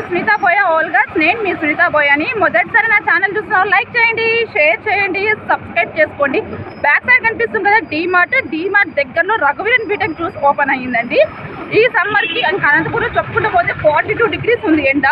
స్మితా బోయ ఓల్గస్. నేను మీ సునీత బోయని. మొదటిసారి నా ఛానల్ చూస్తున్నారు, లైక్ చేయండి, షేర్ చేయండి, సబ్స్క్రైబ్ చేసుకోండి. బ్యాక్ సైడ్ కనిపిస్తుంది కదా డీమార్ట్ దగ్గరలో రఘువీరన్ బీటెక్ జ్యూస్ ఓపెన్ అయ్యిందండి. ఈ సమ్మర్కి అనంతపురం చెప్పుకుంటూ పోతే 42 degrees ఉంది ఎండ.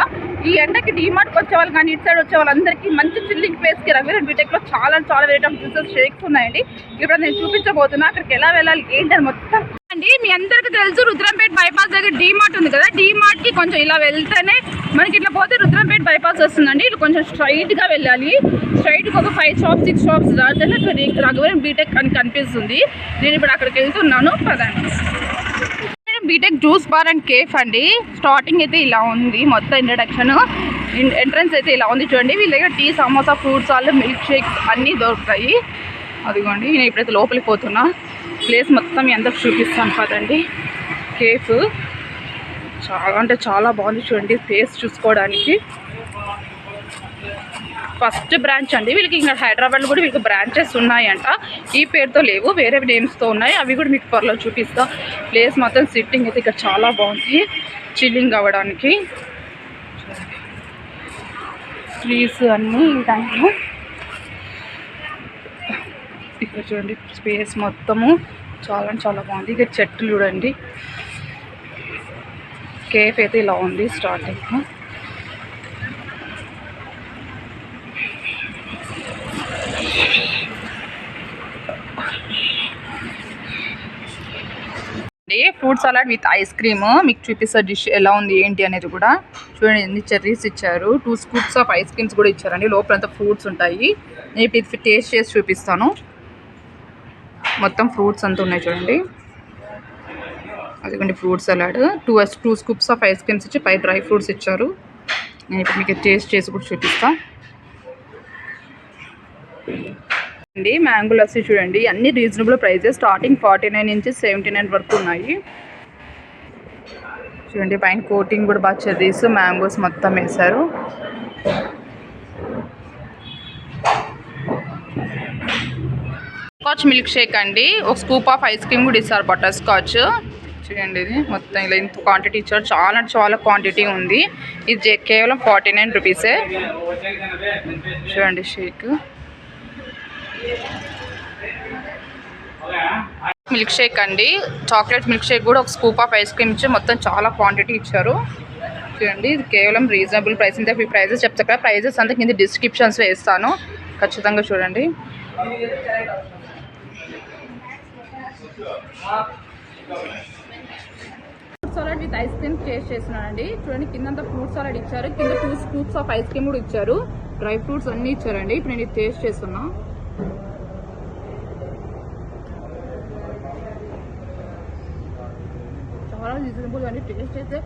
ఈ ఎండకి డీమార్ట్కి వచ్చేవాళ్ళు కానీ ఇటు సైడ్ వచ్చే వాళ్ళందరికీ మంచి చిల్లింగ్ ప్లేస్కి రఘువీరన్ బీటెక్లో చాలా వెరైటీ ఆఫ్ జ్యూసెస్, షేక్స్ ఉన్నాయండి. ఇప్పుడు నేను చూపించబోతున్నా అక్కడికి ఎలా వెళ్ళాలి ఏంటని మొత్తం అండి. మీ అందరికీ తెలుసు రుద్రంపేట బైపాస్ దగ్గర డీమార్ట్ ఉంది కదా, డీమార్ట్కి కొంచెం ఇలా వెళ్తేనే మనకి ఇట్లా పోతే రుద్రంపేట బైపాస్ వస్తుందండి. ఇట్లా కొంచెం స్ట్రైట్గా వెళ్ళాలి. స్ట్రైట్గా ఒక 5 shops 6 shops దాటితేనే రఘువీరన్ బీటెక్ అని కనిపిస్తుంది. నేను ఇప్పుడు అక్కడికి వెళ్తున్నాను. ప్రధాన BTech juice bar and cafe అండి. స్టార్టింగ్ అయితే ఇలా ఉంది, మొత్తం ఇంట్రడక్షన్ ఎంట్రన్స్ అయితే ఇలా ఉంది. చూడండి, వీళ్ళ దగ్గర tea, samosa, fruits all, milk shakes అన్నీ దొరుకుతాయి. అదిగోండి, నేను ఇప్పుడైతే లోపలికి పోతున్నా. ప్లేస్ మొత్తం ఎంతకు చూపిస్తాను కదండి. కేఫ్ చాలా అంటే చాలా బాగుంది. చూడండి, ప్లేస్ చూసుకోవడానికి. ఫస్ట్ బ్రాంచ్ అండి వీళ్ళకి. ఇంకా హైదరాబాద్లో కూడా వీళ్ళకి బ్రాంచెస్ ఉన్నాయంట. ఈ పేరుతో లేవు, వేరే నేమ్స్తో ఉన్నాయి. అవి కూడా మీకు త్వరలో చూపిస్తా. ప్లేస్ మొత్తం సిట్టింగ్ అయితే ఇక్కడ చాలా బాగుంది, చిల్లింగ్ అవ్వడానికి. ట్రీస్ అన్నీ టైంలో ఇక్కడ చూడండి. స్పేస్ మొత్తము చాలా బాగుంది. ఇక్కడ చెట్లు చూడండి. కేఫ్ అయితే ఇలా ఉంది starting. Fruit salad with ice cream మీకు చూపిస్తారు. డిష్ ఎలా ఉంది ఏంటి అనేది కూడా చూడండి. ఎన్ని చెర్రీస్ ఇచ్చారు. 2 scoops ఆఫ్ ఐస్ క్రీమ్స్ కూడా ఇచ్చారండి. లోపలంతా ఫ్రూట్స్ ఉంటాయి. నేను ఇప్పుడు టేస్ట్ చేసి చూపిస్తాను. మొత్తం ఫ్రూట్స్ అంతా ఉన్నాయి చూడండి. అదిగోండి fruit salad. 2 scoops of ice creams ఇచ్చి పై డ్రై ఫ్రూట్స్ ఇచ్చారు. నేను ఇప్పుడు మీకు టేస్ట్ చేసి కూడా చూపిస్తాను అండి. మ్యాంగో లస్సీ చూడండి, అన్ని రీజనబుల్ ప్రైజెస్. స్టార్టింగ్ 49 నుంచి 79 వరకు ఉన్నాయి. చూడండి, పైన కోటింగ్ కూడా బాగా చెర్రీస్, మ్యాంగోస్ మొత్తం వేశారు. స్కాచ్ మిల్క్ షేక్ అండి. ఒక స్కూప్ ఆఫ్ ఐస్ క్రీమ్ కూడా ఇస్తారు, బటర్ స్కాచ్. చూడండి, ఇది మొత్తం ఇలా ఇంత క్వాంటిటీ ఇచ్చారు. చాలా క్వాంటిటీ ఉంది. ఇది కేవలం 49 రూపీసే. చూడండి షేక్, మిల్క్ షేక్ అండి. చాక్లెట్ మిల్క్ షేక్ కూడా ఒక స్కూప్ ఆఫ్ ఐస్ క్రీమ్ ఇచ్చి మొత్తం చాలా క్వాంటిటీ ఇచ్చారు. చూడండి, ఇది కేవలం రీజనబుల్ ప్రైస్. ఇంత ప్రైజెస్ చెప్తా కదా, ప్రైజెస్ అంతా కింద డిస్క్రిప్షన్స్లో వేస్తాను, ఖచ్చితంగా చూడండి. Fruit salad with ice cream taste చేస్తున్నానండి. చూడండి, కిందంతా ఫ్రూట్ సలాడ్ ఇచ్చారు, కింద 2 scoops ఆఫ్ ఐస్ క్రీమ్ కూడా ఇచ్చారు. డ్రై ఫ్రూట్స్ అన్నీ ఇచ్చారండి. ఇప్పుడు నేను ఇది టేస్ట్ చేస్తున్నా. చాలా రీజనబుల్ అండి. టేస్ట్ అయితే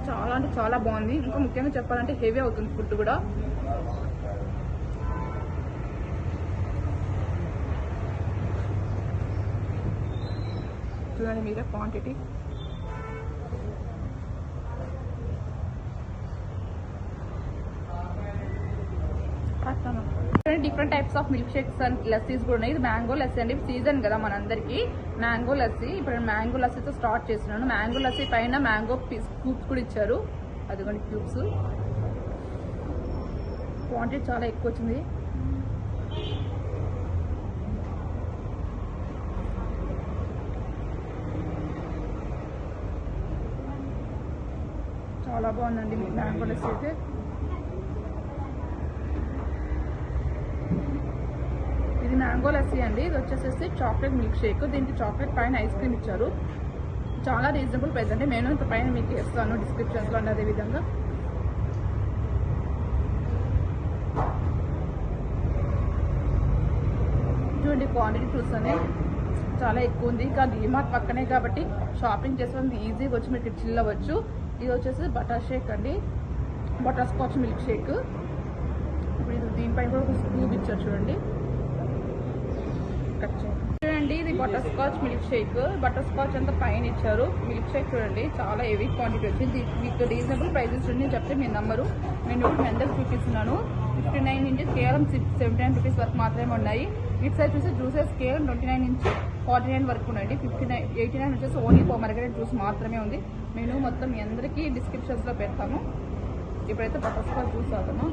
చాలా అంటే చాలా బాగుంది. ఇంకా ముఖ్యంగా చెప్పాలంటే హెవీ అవుతుంది ఫుడ్ కూడా. చూడండి మీరే quantity. Different types of milk shakes and lassis కూడా ఉన్నాయి. ఇది మ్యాంగో లస్సీ అండి. సీజన్ కదా మనందరికీ మ్యాంగో లస్సీ. ఇప్పుడు నేను మ్యాంగో లస్సీతో స్టార్ట్ చేస్తున్నాను. మ్యాంగో లస్సీ పైన మ్యాంగో క్యూబ్స్ కూడా ఇచ్చారు. అదిగోండి క్యూబ్స్. క్వాంటిటీ చాలా ఎక్కువ వచ్చింది. చాలా బాగుందండి మ్యాంగో లస్సీ అయితే. ఇది మ్యాంగో లస్సీ అండి. ఇది వచ్చేసేసి చాక్లెట్ మిల్క్ షేక్. దీనికి చాక్లెట్ పైన ఐస్ క్రీమ్ ఇచ్చారు. చాలా రీజనబుల్ ప్రైస్ అండి. నేను ఇంత పైన మీకు ఇస్తాను డిస్క్రిప్షన్స్లో అండి. అదేవిధంగా చూడండి, క్వాంటిటీ చూస్తానే చాలా ఎక్కువ ఉంది. ఇంకా డీమార్ట్ పక్కనే కాబట్టి షాపింగ్ చేసేది ఈజీగా వచ్చి మీరు చిల్ అవ్వచ్చు. ఇది వచ్చేసి బటర్ షేక్ అండి, బటర్ స్కాచ్ మిల్క్ షేక్. ఇప్పుడు ఇది దీనిపైన కూడా ఒక స్కూప్ ఇచ్చారు చూడండి. చూడండి, ఇది butter scotch milk shake. Butter scotch అంతా పైన ఇచ్చారు. మిల్క్ షేక్ చూడండి, చాలా హెవీ క్వాంటిటీ వచ్చింది. మీకు రీజనబుల్ ప్రైజెస్ నేను చెప్తే మీ నెంబరు నేను ఇప్పుడు అందరికి చూపిస్తున్నాను. 59 నుంచి కేవలం 79 రూపీస్ వరకు మాత్రమే ఉన్నాయి. ఇటు సైడ్ చూసి జ్యూసెస్ కేవలం 29 నుంచి 49 వరకు ఉన్నాయండి. 89 వచ్చేసి ఓన్లీ పొమగ్రానేట్ జ్యూస్ మాత్రమే ఉంది. మెనూ మొత్తం మీ అందరికీ డిస్క్రిప్షన్స్లో పెడతాము. ఇప్పుడైతే బటర్ స్కాచ్ జ్యూస్ తాగుతాను.